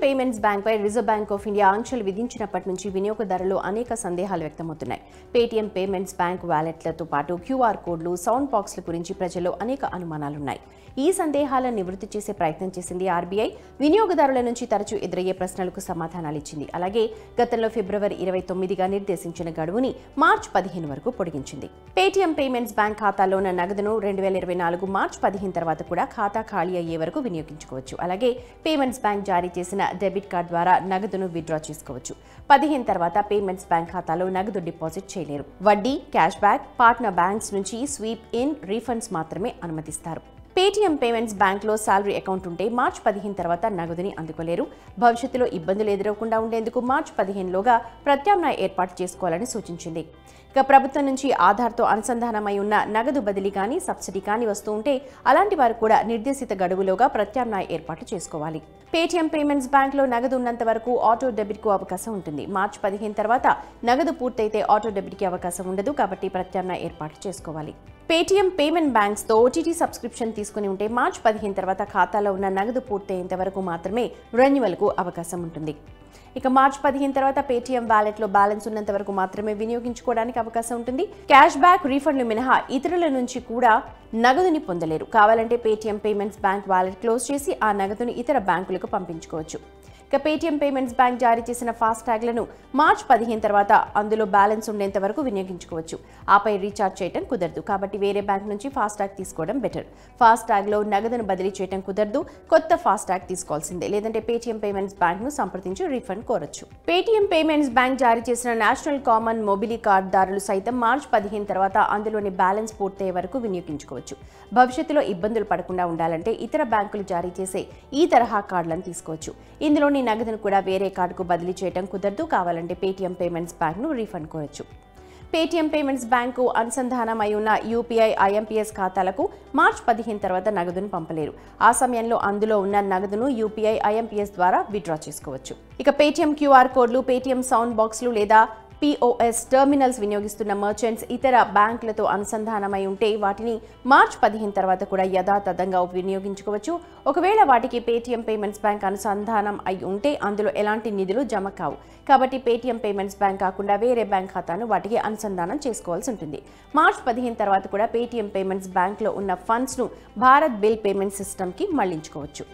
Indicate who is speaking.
Speaker 1: Payments bank పై Reserve Bank of India ఆంక్షలు విధించినప్పటి నుంచి వినియోగదారులు అనేక సందేహాలు వ్యక్తమవుతున్నాయి. పేటీఎం పేమెంట్స్ బ్యాంక్ వాలెట్లతో పాటు క్యూఆర్ కోడ్లు, సౌండ్ బాక్స్ల గురించి ప్రజల్లో అనేక అనుమానాలున్నాయి. ఈ సందేహాలను నివృత్తి చేసే ప్రయత్నం చేసింది ఆర్బీఐ. వినియోగదారుల నుంచి తరచూ ఎదురయ్యే ప్రశ్నలకు సమాధానాలు ఇచ్చింది. అలాగే గతంలో ఫిబ్రవరి 29గా నిర్దేశించిన గడువుని మార్చి 15 వరకు పొడిగించింది. పేటీఎం పేమెంట్స్ బ్యాంక్ ఖాతాలో ఉన్న నగదును 2024 మార్చి 15 తర్వాత కూడా ఖాతా ఖాళీ అయ్యే వరకు వినియోగించుకోవచ్చు. అలాగే పేమెంట్స్ బ్యాంక్ జారీ చేసిన డెబిట్ కార్డు ద్వారా నగదును విత్డ్రా చేసుకోవచ్చు. 15 తర్వాత పేమెంట్స్ బ్యాంక్ ఖాతాలో నగదు డిపాజిట్ చేయలేరు. వడ్డీ, క్యాష్ బ్యాక్, పార్ట్నర్ బ్యాంక్స్ నుంచి స్వీప్ ఇన్, రీఫండ్స్ మాత్రమే అనుమతిస్తారు. పేటీఎం పేమెంట్స్ బ్యాంక్లో సాలరీ అకౌంట్ ఉంటే మార్చి 15 తర్వాత నగదుని అందుకోలేరు. భవిష్యత్తులో ఇబ్బందులు ఎదురవకుండా ఉండేందుకు మార్చి 15లోగా ప్రత్యామ్నాయ ఏర్పాటు చేసుకోవాలని సూచించింది. ఇక ప్రభుత్వం నుంచి ఆధార్తో అనుసంధానమై ఉన్న నగదు బదిలీ కానీ, సబ్సిడీ కానీ వస్తూ ఉంటే అలాంటి వారు కూడా నిర్దేశిత గడువులోగా ప్రత్యామ్నాయ ఏర్పాటు చేసుకోవాలి. పేటీఎం పేమెంట్స్ బ్యాంక్లో నగదు ఉన్నంత వరకు ఆటో డెబిట్కు అవకాశం ఉంటుంది. మార్చి 15 తర్వాత నగదు పూర్తయితే ఆటో డెబిట్కి అవకాశం ఉండదు. కాబట్టి ప్రత్యామ్నాయ ఏర్పాటు చేసుకోవాలి. పేటీఎం పేమెంట్ బ్యాంక్స్తో ఓటీటీ సబ్స్క్రిప్షన్ తీసుకుని ఉంటే మార్చి 15 తర్వాత ఖాతాలో ఉన్న నగదు పూర్తయ్యేంత వరకు మాత్రమే రెన్యువల్కు అవకాశం ఉంటుంది. ఇక మార్చి 15 తర్వాత పేటీఎం వాలెట్లో బ్యాలెన్స్ ఉన్నంత వరకు మాత్రమే వినియోగించుకోవడానికి అవకాశం ఉంటుంది. క్యాష్ బ్యాక్, రీఫండ్లు మినహా ఇతరుల నుంచి కూడా నగదుని పొందలేరు. కావాలంటే Paytm payments bank wallet close చేసి ఆ నగదుని ఇతర బ్యాంకులకు పంపించుకోవచ్చు. ఇక పేటీఎం పేమెంట్స్ బ్యాంక్ జారీ చేసిన ఫాస్ట్ ట్యాగ్లను మార్చి 15 తర్వాత అందులో బ్యాలెన్స్ ఉండేంత వరకు వినియోగించుకోవచ్చు. ఆపై రీఛార్జ్ చేయడం కుదరదు. కాబట్టి వేరే బ్యాంక్ నుంచి ఫాస్ట్ ట్యాగ్ తీసుకోవడం బెటర్. ఫాస్ట్ ట్యాగ్లో నగదును బదిలీ చేయడం కుదరదు. కొత్త ఫాస్ట్ ట్యాగ్ తీసుకోవాల్సిందే. లేదంటే పేటీఎం పేమెంట్స్ బ్యాంక్ను సంప్రదించి రీఫండ్ కోరొచ్చు. పేటీఎం పేమెంట్స్ బ్యాంక్ జారీ చేసిన నేషనల్ కామన్ మొబిలీ కార్డుదారులు సైతం మార్చి 15 తర్వాత అందులోని బ్యాలెన్స్ పూర్తయ్యే వరకు వినియోగించుకోవచ్చు. భవిష్యత్తులో ఇబ్బందులు పడకుండా ఉండాలంటే ఇతర బ్యాంకులు జారీ చేసే ఈ తరహా కార్డులను తీసుకోవచ్చు. ఇందులోని నగదును కూడా వేరే కార్డుకు బదిలీ చేయడం కుదరదు. కావాలంటే పేటీఎం పేమెంట్స్ బ్యాంక్ను రీఫండ్ కోరొచ్చు. పేటీఎం పేమెంట్స్ బ్యాంకు అనుసంధానమై ఉన్న యూపీఐ, ఐఎంపీఎస్ ఖాతాలకు మార్చి 15 తర్వాత నగదును పంపలేరు. ఆ సమయంలో అందులో ఉన్న నగదును యూపీఐ, ఐఎంపీఎస్ ద్వారా విత్డ్రా చేసుకోవచ్చు. ఇక పేటీఎం క్యూఆర్ కోడ్లు, పేటీఎం సౌండ్ బాక్స్లు లేదా POS టెర్మినల్స్ వినియోగిస్తున్న మర్చెంట్స్ ఇతర బ్యాంకులతో అనుసంధానమై ఉంటే వాటిని మార్చి 15 తర్వాత కూడా యథాతథంగా వినియోగించుకోవచ్చు. ఒకవేళ వాటికి పేటీఎం పేమెంట్స్ బ్యాంక్ అనుసంధానం అయి ఉంటే అందులో ఎలాంటి నిధులు జమ కావు. కాబట్టి పేటీఎం పేమెంట్స్ బ్యాంక్ కాకుండా వేరే బ్యాంక్ ఖాతాను వాటికి అనుసంధానం చేసుకోవాల్సి ఉంటుంది. మార్చి 15 తర్వాత కూడా పేటీఎం పేమెంట్స్ బ్యాంక్లో ఉన్న ఫండ్స్ను భారత్ బిల్ పేమెంట్ సిస్టమ్కి మళ్లించుకోవచ్చు.